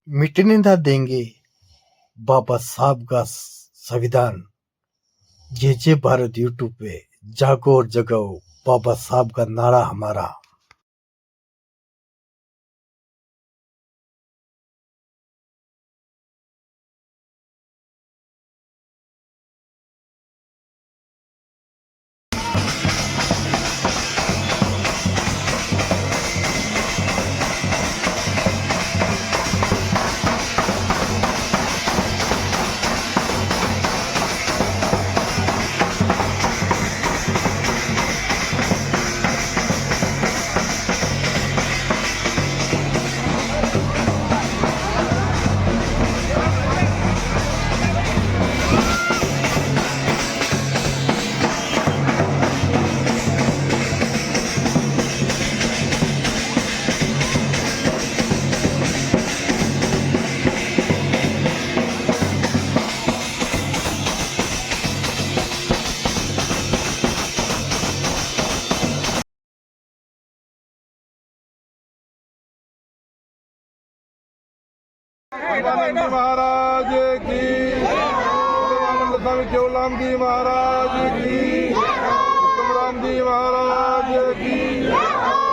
मिटने ना देंगे बाबा साहब का संविधान। जे भारत यूट्यूब पे जागो और जगाओ, बाबा साहब का नारा हमारा। महाराज की, स्वामी केवलाम जी महाराज की, राम जी महाराज की,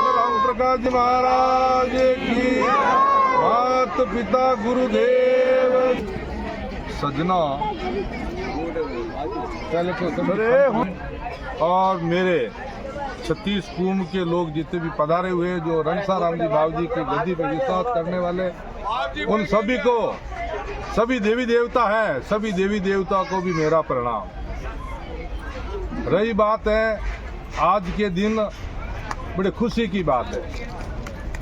राम प्रकाश जी महाराज की, मात पिता गुरुदेव। सजना और मेरे 36 कुंभ के लोग जितने भी पधारे हुए, जो रणसा राम जी भाव जी की गद्दी पे विश्वास करने वाले, उन सभी को, सभी देवी देवता है, सभी देवी देवता को भी मेरा प्रणाम। रही बात है आज के दिन, बड़े खुशी की बात है।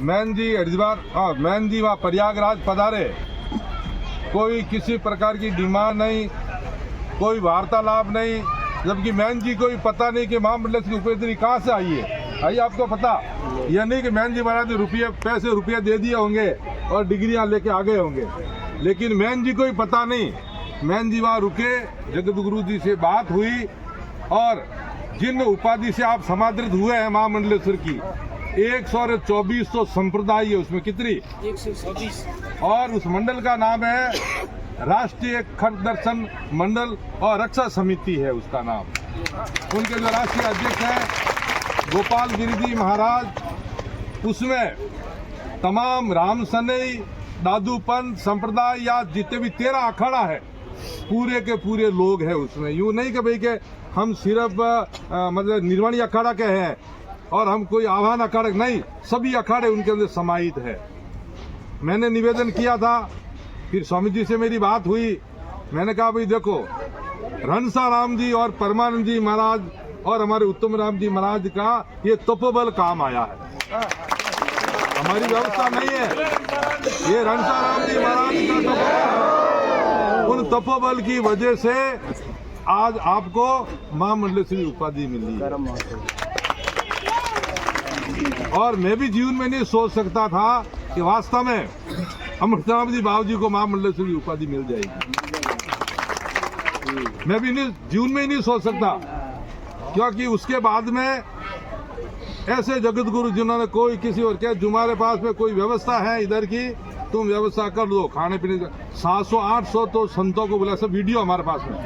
मैन जी हरिद्वार, मैन जी वहाँ प्रयागराज पधारे, कोई किसी प्रकार की डिमांड नहीं, कोई वार्तालाप नहीं, जबकि मैन जी को भी पता नहीं कि महामंडलेश्वर की उपस्थिति कहाँ से आई है। आई आपको पता? यह नहीं कि मैन जी महाराज ने रुपये दे दिए होंगे और डिग्रियां लेके आ गए होंगे, लेकिन मैन जी को ही पता नहीं। मैन जी वहाँ रुके, जगत गुरु जी से बात हुई, और जिन उपाधि से आप समादृत हुए हैं महामंडलेश्वर की, 124 तो संप्रदाय है उसमें, कितनी? 124। और उस मंडल का नाम है राष्ट्रीय खट दर्शन मंडल और रक्षा समिति है उसका नाम। उनके जो राष्ट्रीय अध्यक्ष हैं गोपाल गिरी जी महाराज, उसमें तमाम राम सनई, दादूपंथ संप्रदाय या जितने भी 13 अखाड़ा है, पूरे के पूरे लोग हैं उसमें। यूँ नहीं कि भाई के हम सिर्फ मतलब निर्वाणी अखाड़ा के हैं और हम कोई आह्वान अखाड़ा, नहीं, सभी अखाड़े उनके अंदर समाहित है। मैंने निवेदन किया था, फिर स्वामी जी से मेरी बात हुई, मैंने कहा भाई देखो, रणसा राम जी और परमानंद जी महाराज और हमारे उत्तम राम जी महाराज का ये तपोबल काम आया है, हमारी व्यवस्था नहीं है। ये रणसा राम जी महाराज का तपोबल, उन तपोबल की वजह से आज आपको महामंडलेश्वरी उपाधि मिली है। और मैं भी जीवन में नहीं सोच सकता था कि वास्तव में अमृतराम जी भाव जी को महामंडलेश्वरी उपाधि मिल जाएगी। मैं भी नहीं, जीवन में ही नहीं सोच सकता, क्योंकि उसके बाद में ऐसे जगत गुरु जिन्होंने कोई किसी और क्या, तुम्हारे पास में कोई व्यवस्था है इधर की, तुम व्यवस्था कर दो खाने पीने का। 700-800 तो संतों को बुलाया, सब वीडियो हमारे पास में,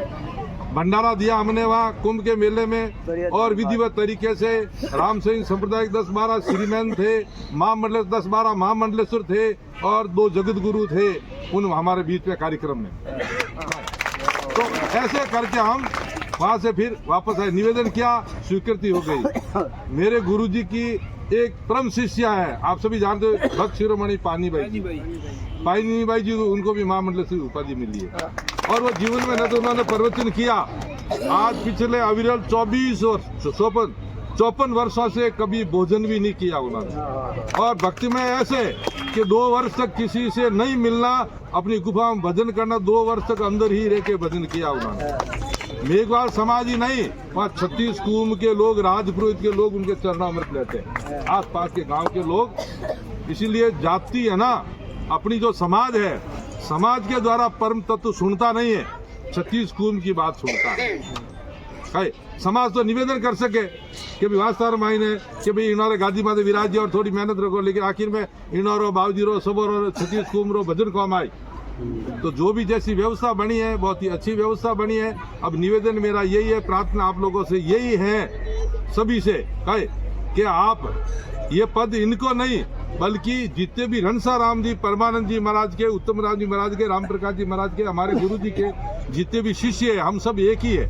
भंडारा दिया हमने वहाँ कुंभ के मेले में, और विधिवत तरीके से राम सिंह संप्रदाय 10-12 श्रीमैन थे, महामंडल 10-12 महामंडलेश्वर थे, और 2 जगत गुरु थे उन हमारे बीच में कार्यक्रम में। तो ऐसे करके हम वहाँ से फिर वापस आए, निवेदन किया, स्वीकृति हो गई। मेरे गुरु जी की एक परम शिष्या है, आप सभी जानते हो, भक्त शिरोमणि पानी बाई जी, उनको भी महामंडलेश्वरी उपाधि मिली है। और वो जीवन में न तो उन्होंने प्रवचन किया, आज पिछले अविरल 54 वर्षों से कभी भोजन भी नहीं किया उन्होंने। और भक्ति में ऐसे कि 2 वर्ष तक किसी से नहीं मिलना, अपनी गुफा में भजन करना, 2 वर्ष तक अंदर ही रह के भजन किया उन्होंने। मेघवाल समाज ही नहीं, वहाँ 36 कुंभ के लोग, राजपुरोहित के लोग उनके चरणामृत लेते हैं, आस पास के गांव के लोग। इसीलिए जाति है ना, अपनी जो समाज है, समाज के द्वारा परम तत्व सुनता नहीं है, 36 कुंभ की बात सुनता है। है समाज तो निवेदन कर सके कि भाई वास्तार मायने कि भाई इन्होंने गादी माते विराजे और थोड़ी मेहनत रखो, लेकिन आखिर में इन्होंने बावजी रो सबो छत्तीस कुम रो भजन कौम आई। तो जो भी जैसी व्यवस्था बनी है बहुत ही अच्छी व्यवस्था बनी है। अब निवेदन मेरा यही है, प्रार्थना आप लोगों से यही है सभी से है कि आप ये पद इनको नहीं बल्कि जितने भी रणसा राम जी, परमानंद जी महाराज के, उत्तम राम जी महाराज के, राम प्रकाश जी महाराज के, हमारे गुरु जी के जितने भी शिष्य है हम सब एक ही है,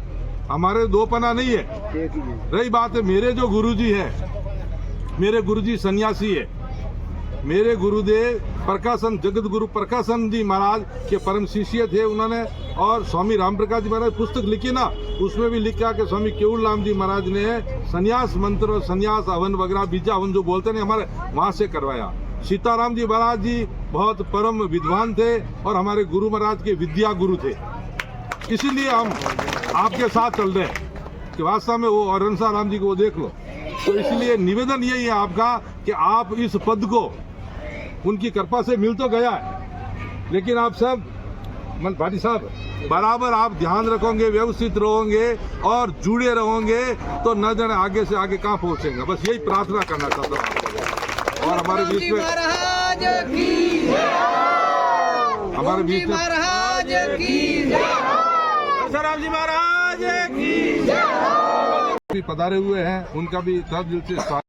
हमारे दो पना नहीं है। रही बात है मेरे जो गुरुजी है, मेरे गुरुजी सन्यासी है, मेरे गुरुदेव प्रकाशन जगत गुरु प्रकाशन जी महाराज के परम शिष्य थे उन्होंने, और स्वामी राम प्रकाश जी महाराज पुस्तक लिखी ना, उसमें भी लिखा कि स्वामी केवल राम जी महाराज ने संन्यास मंत्र और संन्यास हवन वगैरह बीजा हवन जो बोलते हैं हमारे वहां से करवाया। सीताराम जी महाराज जी बहुत परम विद्वान थे और हमारे गुरु महाराज के विद्या गुरु थे, इसीलिए हम आपके साथ चल रहे हैं कि वास्तव में वो और रणसा राम जी को वो देख लो। तो इसलिए निवेदन यही है आपका कि आप इस पद को उनकी कृपा से मिल तो गया है, लेकिन आप सब भाटी साहब बराबर आप ध्यान रखोगे, व्यवस्थित रहोगे और जुड़े रहोगे तो न जाने आगे से आगे कहाँ पहुंचेंगे। बस यही प्रार्थना करना चाहता हूँ। और हमारे बीच में राम जी महाराज की भी पधारे हुए हैं, उनका भी तहे दिल से स्वागत।